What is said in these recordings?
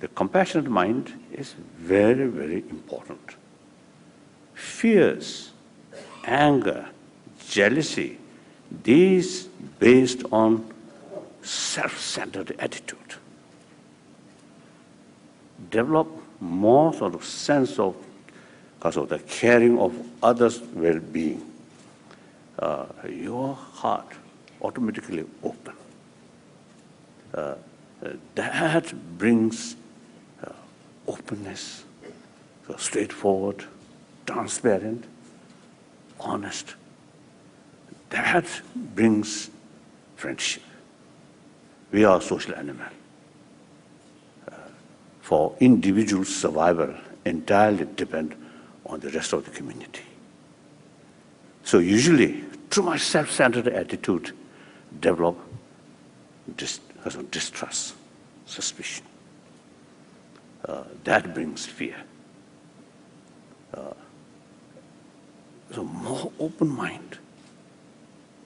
the compassionate mind is very, very important. Fears, anger, jealousy, these based on self-centered attitude. Develop more sort of sense of, because of the caring of others' well-being. Your heart automatically open. That brings openness, so straightforward, transparent, honest. That brings friendship. We are a social animal. For individual survival, entirely depend on the rest of the community. So usually, too much self-centered attitude develop distrust, suspicion. That brings fear. So more open mind.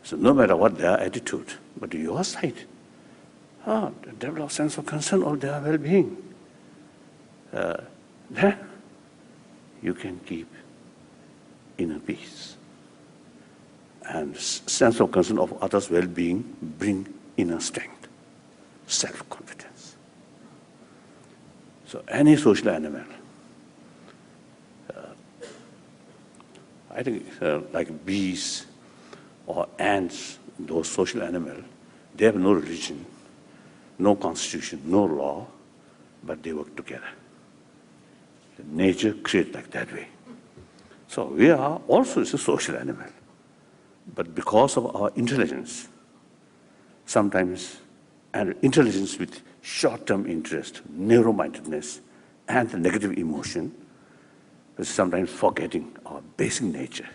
So no matter what their attitude, but your side, develop sense of concern of their well-being. Then you can keep inner peace. And sense of concern of others' well-being bring inner strength, self-confidence. So any social animal, I think like bees or ants, those social animals, they have no religion, no constitution, no law, but they work together. Nature creates like that way. So we are also a social animal. But because of our intelligence, sometimes, and intelligence with short-term interest, narrow-mindedness, and the negative emotion, we're sometimes forgetting our basic nature.